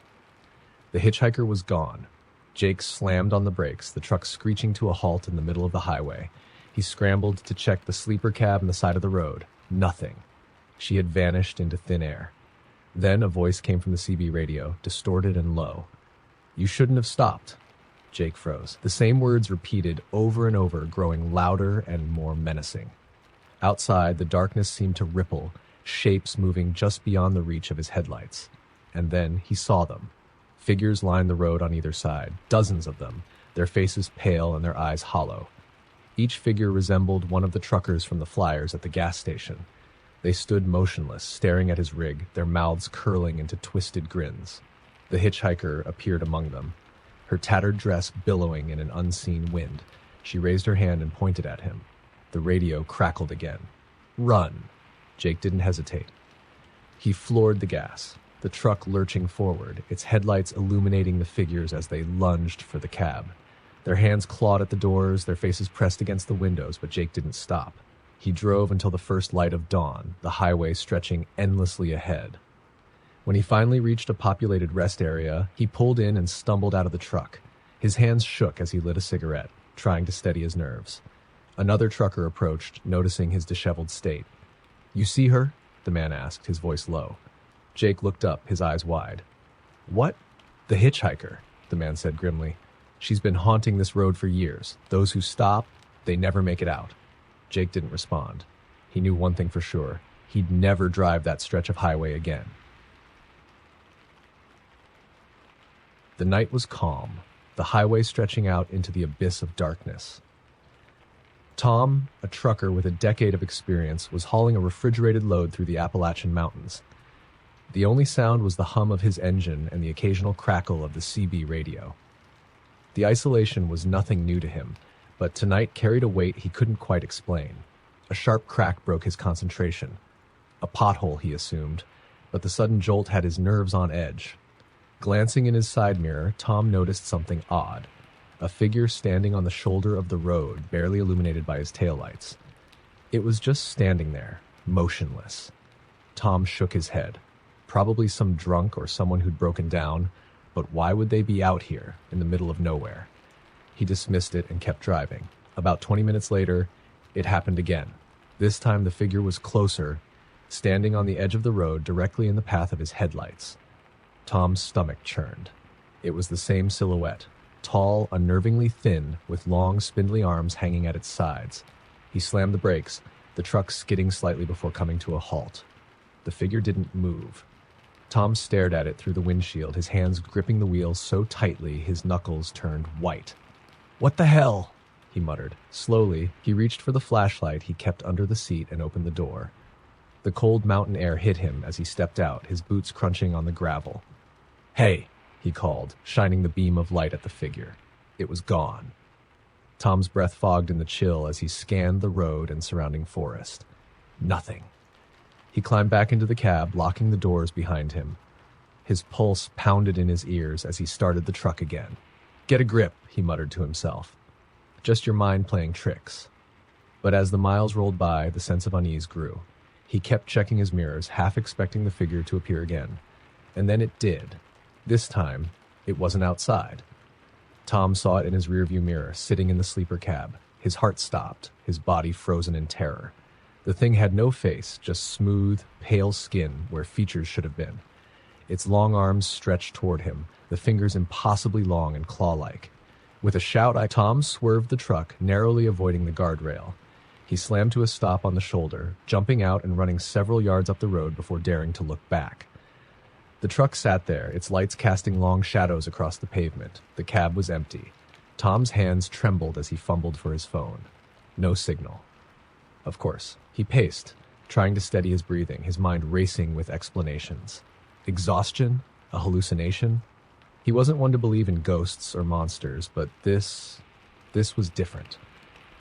The hitchhiker was gone. Jake slammed on the brakes, the truck screeching to a halt in the middle of the highway. He scrambled to check the sleeper cab on the side of the road. Nothing. She had vanished into thin air. Then a voice came from the CB radio, distorted and low. "You shouldn't have stopped." Jake froze. The same words repeated over and over, growing louder and more menacing. Outside, the darkness seemed to ripple, shapes moving just beyond the reach of his headlights. And then he saw them. Figures lined the road on either side, dozens of them, their faces pale and their eyes hollow. Each figure resembled one of the truckers from the flyers at the gas station. They stood motionless, staring at his rig, their mouths curling into twisted grins. The hitchhiker appeared among them, her tattered dress billowing in an unseen wind. She raised her hand and pointed at him. The radio crackled again. "Run!" Jake didn't hesitate. He floored the gas, the truck lurching forward, its headlights illuminating the figures as they lunged for the cab. Their hands clawed at the doors, their faces pressed against the windows, but Jake didn't stop. He drove until the first light of dawn, the highway stretching endlessly ahead. When he finally reached a populated rest area, he pulled in and stumbled out of the truck. His hands shook as he lit a cigarette, trying to steady his nerves. Another trucker approached, noticing his disheveled state. "You see her?" the man asked, his voice low. Jake looked up, his eyes wide. "What?" "The hitchhiker," the man said grimly. "She's been haunting this road for years. Those who stop, they never make it out." Jake didn't respond. He knew one thing for sure. He'd never drive that stretch of highway again. The night was calm, the highway stretching out into the abyss of darkness. Tom, a trucker with a decade of experience, was hauling a refrigerated load through the Appalachian Mountains. The only sound was the hum of his engine and the occasional crackle of the CB radio. The isolation was nothing new to him, but tonight carried a weight he couldn't quite explain. A sharp crack broke his concentration. A pothole, he assumed, but the sudden jolt had his nerves on edge. Glancing in his side mirror, Tom noticed something odd. A figure standing on the shoulder of the road, barely illuminated by his taillights. It was just standing there, motionless. Tom shook his head. Probably some drunk or someone who'd broken down, but why would they be out here, in the middle of nowhere? He dismissed it and kept driving. About 20 minutes later, it happened again. This time the figure was closer, standing on the edge of the road directly in the path of his headlights. Tom's stomach churned. It was the same silhouette, tall, unnervingly thin, with long, spindly arms hanging at its sides. He slammed the brakes, the truck skidding slightly before coming to a halt. The figure didn't move. Tom stared at it through the windshield, his hands gripping the wheels so tightly his knuckles turned white. "What the hell?" he muttered. Slowly, he reached for the flashlight he kept under the seat and opened the door. The cold mountain air hit him as he stepped out, his boots crunching on the gravel. "Hey!" he called, shining the beam of light at the figure. It was gone. Tom's breath fogged in the chill as he scanned the road and surrounding forest. Nothing. He climbed back into the cab, locking the doors behind him. His pulse pounded in his ears as he started the truck again. "Get a grip," he muttered to himself. "Just your mind playing tricks." But as the miles rolled by, the sense of unease grew. He kept checking his mirrors, half expecting the figure to appear again. And then it did. This time, it wasn't outside. Tom saw it in his rearview mirror, sitting in the sleeper cab. His heart stopped, his body frozen in terror. The thing had no face, just smooth, pale skin where features should have been. Its long arms stretched toward him, the fingers impossibly long and claw-like. With a shout, Tom swerved the truck, narrowly avoiding the guardrail. He slammed to a stop on the shoulder, jumping out and running several yards up the road before daring to look back. The truck sat there, its lights casting long shadows across the pavement. The cab was empty. Tom's hands trembled as he fumbled for his phone. No signal. Of course, he paced, trying to steady his breathing, his mind racing with explanations. Exhaustion? A hallucination? He wasn't one to believe in ghosts or monsters, but this was different.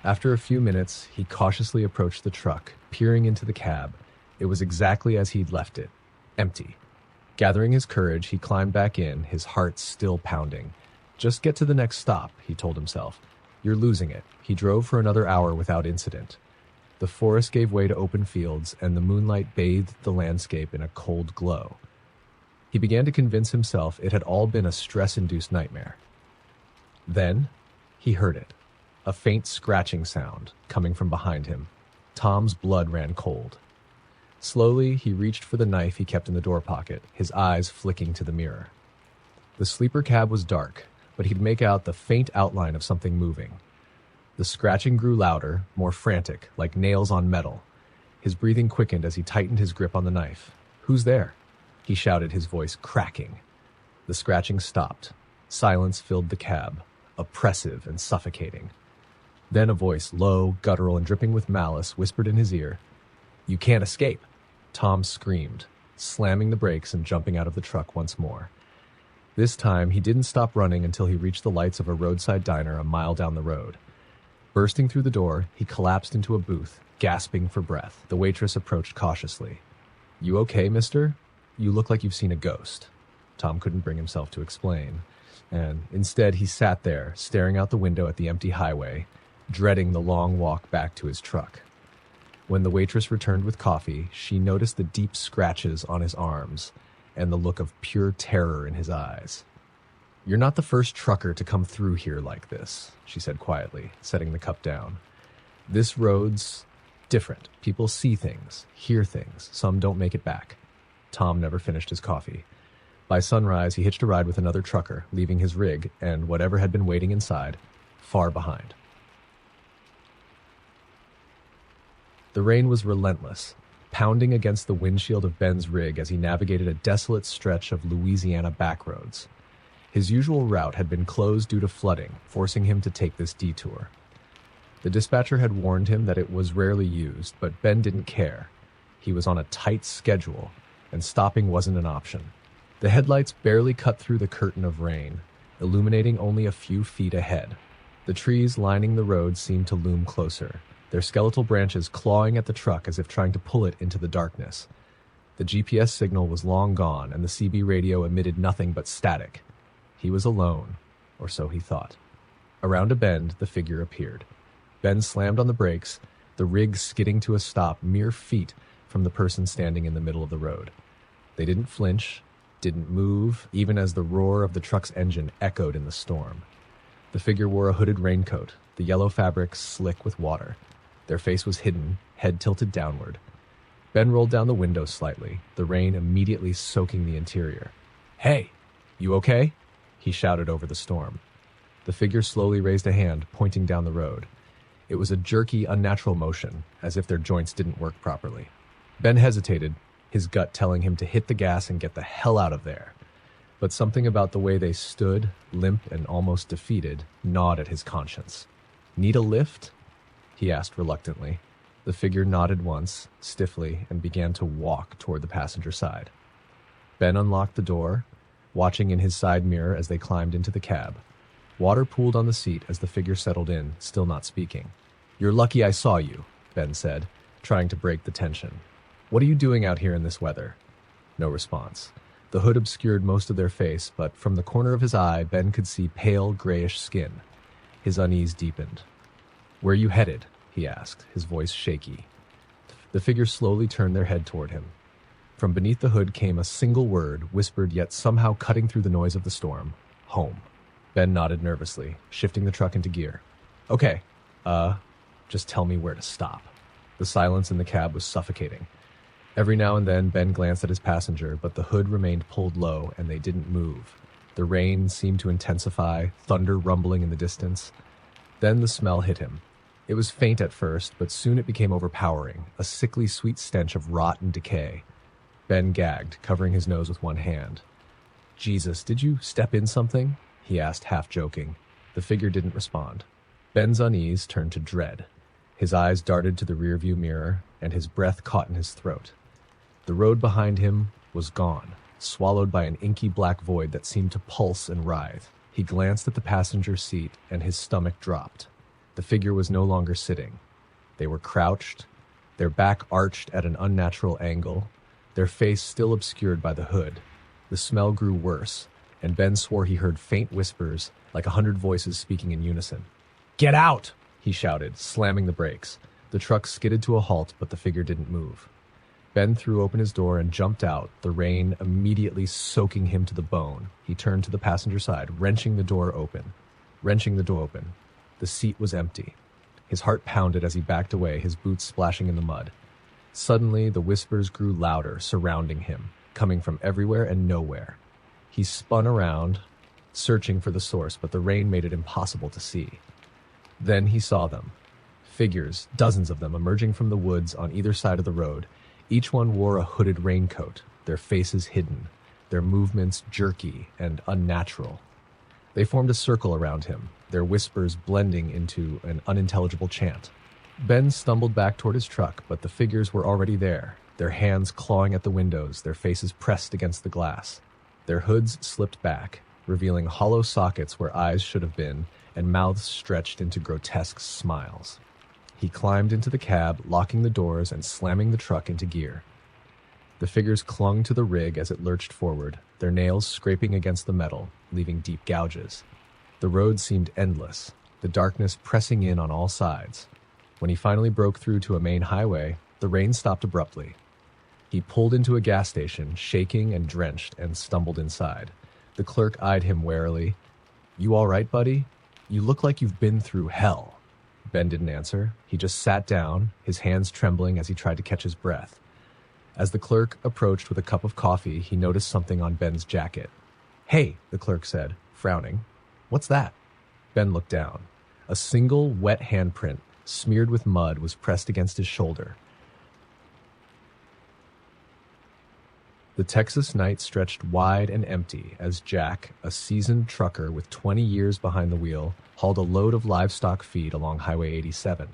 After a few minutes, he cautiously approached the truck, peering into the cab. It was exactly as he'd left it, empty. Gathering his courage, he climbed back in, his heart still pounding. "Just get to the next stop," he told himself. "You're losing it." He drove for another hour without incident. The forest gave way to open fields, and the moonlight bathed the landscape in a cold glow. He began to convince himself it had all been a stress-induced nightmare. Then, he heard it, a faint scratching sound coming from behind him. Tom's blood ran cold. Slowly, he reached for the knife he kept in the door pocket, his eyes flicking to the mirror. The sleeper cab was dark, but he could make out the faint outline of something moving. The scratching grew louder, more frantic, like nails on metal. His breathing quickened as he tightened his grip on the knife. "Who's there?" he shouted, his voice cracking. The scratching stopped. Silence filled the cab, oppressive and suffocating. Then a voice, low, guttural, and dripping with malice, whispered in his ear, "You can't escape." Tom screamed, slamming the brakes and jumping out of the truck once more. This time, he didn't stop running until he reached the lights of a roadside diner a mile down the road. Bursting through the door, he collapsed into a booth, gasping for breath. The waitress approached cautiously. "You okay, mister? You look like you've seen a ghost." Tom couldn't bring himself to explain, and instead he sat there, staring out the window at the empty highway, dreading the long walk back to his truck. When the waitress returned with coffee, she noticed the deep scratches on his arms and the look of pure terror in his eyes. "You're not the first trucker to come through here like this," she said quietly, setting the cup down. "This road's different. People see things, hear things. Some don't make it back." Tom never finished his coffee. By sunrise, he hitched a ride with another trucker, leaving his rig and whatever had been waiting inside far behind. The rain was relentless, pounding against the windshield of Ben's rig as he navigated a desolate stretch of Louisiana backroads. His usual route had been closed due to flooding, forcing him to take this detour. The dispatcher had warned him that it was rarely used, but Ben didn't care. He was on a tight schedule, and stopping wasn't an option. The headlights barely cut through the curtain of rain, illuminating only a few feet ahead. The trees lining the road seemed to loom closer, their skeletal branches clawing at the truck as if trying to pull it into the darkness. The GPS signal was long gone, and the CB radio emitted nothing but static. He was alone, or so he thought. Around a bend, the figure appeared. Ben slammed on the brakes, the rig skidding to a stop mere feet from the person standing in the middle of the road. They didn't flinch, didn't move, even as the roar of the truck's engine echoed in the storm. The figure wore a hooded raincoat, the yellow fabric slick with water. Their face was hidden, head tilted downward. Ben rolled down the window slightly, the rain immediately soaking the interior. "Hey, you okay?" he shouted over the storm. The figure slowly raised a hand, pointing down the road. It was a jerky, unnatural motion, as if their joints didn't work properly. Ben hesitated, his gut telling him to hit the gas and get the hell out of there. But something about the way they stood, limp and almost defeated, gnawed at his conscience. "Need a lift?" he asked reluctantly. The figure nodded once, stiffly, and began to walk toward the passenger side. Ben unlocked the door, watching in his side mirror as they climbed into the cab. Water pooled on the seat as the figure settled in, still not speaking. "You're lucky I saw you," Ben said, trying to break the tension. "What are you doing out here in this weather?" No response. The hood obscured most of their face, but from the corner of his eye, Ben could see pale, grayish skin. His unease deepened. "Where you headed?" he asked, his voice shaky. The figure slowly turned their head toward him. From beneath the hood came a single word, whispered yet somehow cutting through the noise of the storm. "Home." Ben nodded nervously, shifting the truck into gear. "Okay, just tell me where to stop." The silence in the cab was suffocating. Every now and then, Ben glanced at his passenger, but the hood remained pulled low and they didn't move. The rain seemed to intensify, thunder rumbling in the distance. Then the smell hit him. It was faint at first, but soon it became overpowering, a sickly sweet stench of rot and decay. Ben gagged, covering his nose with one hand. "Jesus, did you step in something?" he asked, half joking. The figure didn't respond. Ben's unease turned to dread. His eyes darted to the rearview mirror, and his breath caught in his throat. The road behind him was gone, swallowed by an inky black void that seemed to pulse and writhe. He glanced at the passenger seat, and his stomach dropped. The figure was no longer sitting. They were crouched, their back arched at an unnatural angle, their face still obscured by the hood. The smell grew worse, and Ben swore he heard faint whispers, like 100 voices speaking in unison. "Get out!" he shouted, slamming the brakes. The truck skidded to a halt, but the figure didn't move. Ben threw open his door and jumped out, the rain immediately soaking him to the bone. He turned to the passenger side, wrenching the door open. The seat was empty. His heart pounded as he backed away, his boots splashing in the mud. Suddenly, the whispers grew louder, surrounding him, coming from everywhere and nowhere. He spun around, searching for the source, but the rain made it impossible to see. Then he saw them. Figures, dozens of them, emerging from the woods on either side of the road. Each one wore a hooded raincoat, their faces hidden, their movements jerky and unnatural. They formed a circle around him, their whispers blending into an unintelligible chant. Ben stumbled back toward his truck, but the figures were already there, their hands clawing at the windows, their faces pressed against the glass. Their hoods slipped back, revealing hollow sockets where eyes should have been, and mouths stretched into grotesque smiles. He climbed into the cab, locking the doors and slamming the truck into gear. The figures clung to the rig as it lurched forward, their nails scraping against the metal, leaving deep gouges. The road seemed endless, the darkness pressing in on all sides. When he finally broke through to a main highway, the rain stopped abruptly. He pulled into a gas station, shaking and drenched, and stumbled inside. The clerk eyed him warily. "You all right, buddy? You look like you've been through hell." Ben didn't answer. He just sat down, his hands trembling as he tried to catch his breath. As the clerk approached with a cup of coffee, he noticed something on Ben's jacket. "Hey," the clerk said, frowning. "What's that?" Ben looked down. A single wet handprint, smeared with mud, was pressed against his shoulder. The Texas night stretched wide and empty as Jack, a seasoned trucker with 20 years behind the wheel, hauled a load of livestock feed along Highway 87.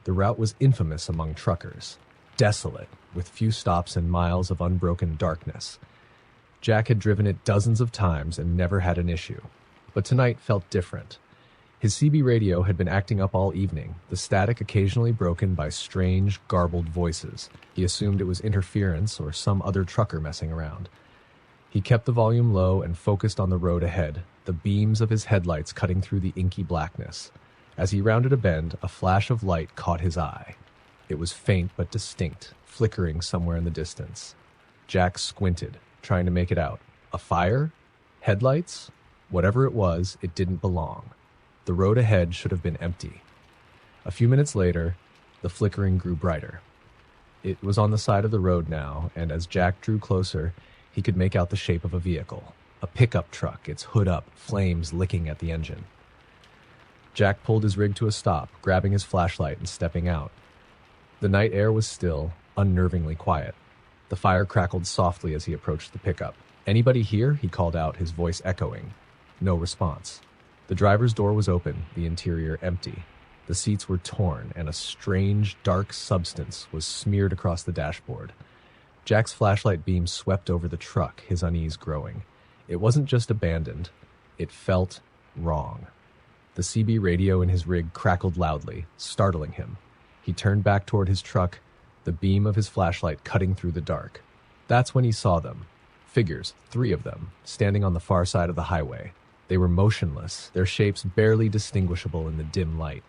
The route was infamous among truckers, desolate, with few stops and miles of unbroken darkness. Jack had driven it dozens of times and never had an issue. But tonight felt different. His CB radio had been acting up all evening, the static occasionally broken by strange, garbled voices. He assumed it was interference or some other trucker messing around. He kept the volume low and focused on the road ahead, the beams of his headlights cutting through the inky blackness. As he rounded a bend, a flash of light caught his eye. It was faint but distinct, flickering somewhere in the distance. Jack squinted, trying to make it out. A fire? Headlights? Whatever it was, it didn't belong. The road ahead should have been empty. A few minutes later, the flickering grew brighter. It was on the side of the road now, and as Jack drew closer, he could make out the shape of a vehicle. A pickup truck, its hood up, flames licking at the engine. Jack pulled his rig to a stop, grabbing his flashlight and stepping out. The night air was still, unnervingly quiet. The fire crackled softly as he approached the pickup. "Anybody here?" he called out, his voice echoing. No response. The driver's door was open, the interior empty. The seats were torn, and a strange, dark substance was smeared across the dashboard. Jack's flashlight beam swept over the truck, his unease growing. It wasn't just abandoned. It felt wrong. The CB radio in his rig crackled loudly, startling him. He turned back toward his truck, the beam of his flashlight cutting through the dark. That's when he saw them. Figures, 3 of them, standing on the far side of the highway. They were motionless, their shapes barely distinguishable in the dim light.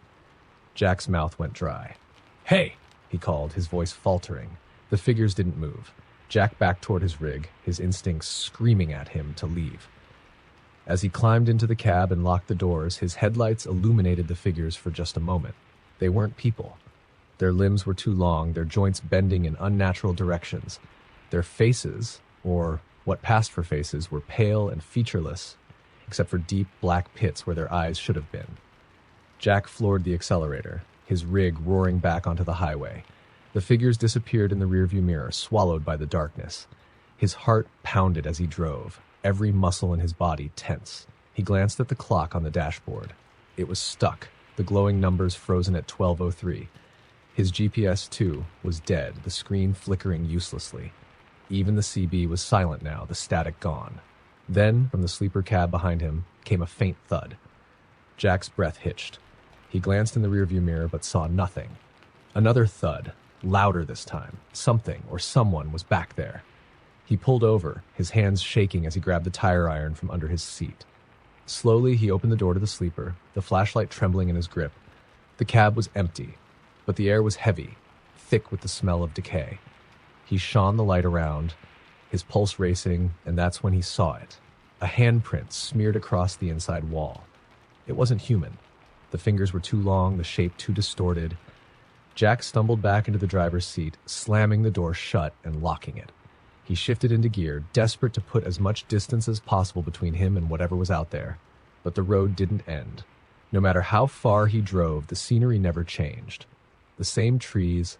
Jack's mouth went dry. "Hey!" he called, his voice faltering. The figures didn't move. Jack backed toward his rig, his instincts screaming at him to leave. As he climbed into the cab and locked the doors, his headlights illuminated the figures for just a moment. They weren't people. Their limbs were too long, their joints bending in unnatural directions. Their faces, or what passed for faces, were pale and featureless, except for deep black pits where their eyes should have been. Jack floored the accelerator, his rig roaring back onto the highway. The figures disappeared in the rearview mirror, swallowed by the darkness. His heart pounded as he drove, every muscle in his body tense. He glanced at the clock on the dashboard. It was stuck, the glowing numbers frozen at 12:03. His GPS, too, was dead, the screen flickering uselessly. Even the CB was silent now, the static gone. Then, from the sleeper cab behind him, came a faint thud. Jack's breath hitched. He glanced in the rearview mirror but saw nothing. Another thud, louder this time. Something or someone was back there. He pulled over, his hands shaking as he grabbed the tire iron from under his seat. Slowly, he opened the door to the sleeper, the flashlight trembling in his grip. The cab was empty, but the air was heavy, thick with the smell of decay. He shone the light around, his pulse racing, and that's when he saw it. A handprint smeared across the inside wall. It wasn't human. The fingers were too long, the shape too distorted. Jack stumbled back into the driver's seat, slamming the door shut and locking it. He shifted into gear, desperate to put as much distance as possible between him and whatever was out there. But the road didn't end. No matter how far he drove, the scenery never changed. The same trees,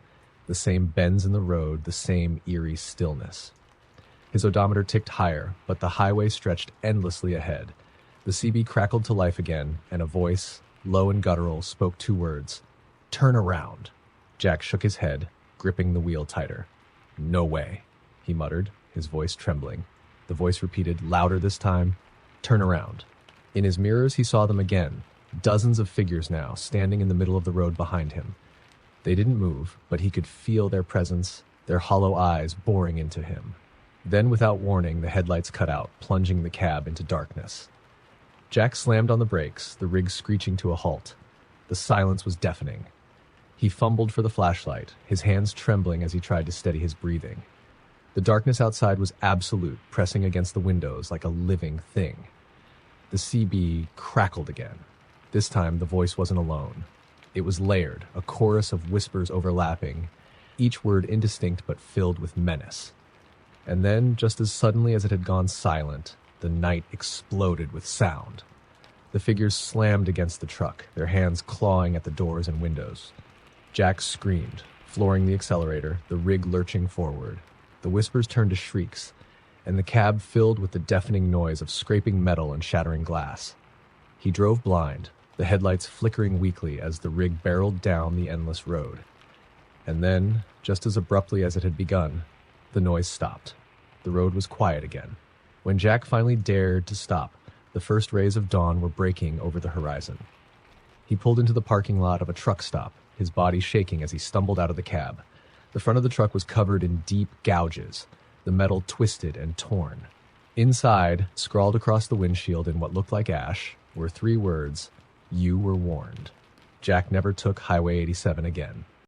the same bends in the road, the same eerie stillness. His odometer ticked higher, but the highway stretched endlessly ahead. The CB crackled to life again, and a voice, low and guttural, spoke 2 words. "Turn around." Jack shook his head, gripping the wheel tighter. "No way," he muttered, his voice trembling. The voice repeated, louder this time, "Turn around." In his mirrors, he saw them again, dozens of figures now, standing in the middle of the road behind him. They didn't move, but he could feel their presence, their hollow eyes boring into him. Then, without warning, the headlights cut out, plunging the cab into darkness. Jack slammed on the brakes, the rig screeching to a halt. The silence was deafening. He fumbled for the flashlight, his hands trembling as he tried to steady his breathing. The darkness outside was absolute, pressing against the windows like a living thing. The CB crackled again. This time, the voice wasn't alone. It was layered, a chorus of whispers overlapping, each word indistinct but filled with menace. And then, just as suddenly as it had gone silent, the night exploded with sound. The figures slammed against the truck, their hands clawing at the doors and windows. Jack screamed, flooring the accelerator, the rig lurching forward. The whispers turned to shrieks, and the cab filled with the deafening noise of scraping metal and shattering glass. He drove blind, the headlights flickering weakly as the rig barreled down the endless road. And then, just as abruptly as it had begun, the noise stopped. The road was quiet again. When Jack finally dared to stop, the first rays of dawn were breaking over the horizon. He pulled into the parking lot of a truck stop, his body shaking as he stumbled out of the cab. The front of the truck was covered in deep gouges, the metal twisted and torn. Inside, scrawled across the windshield in what looked like ash, were 3 words, "You were warned." Jack never took Highway 87 again.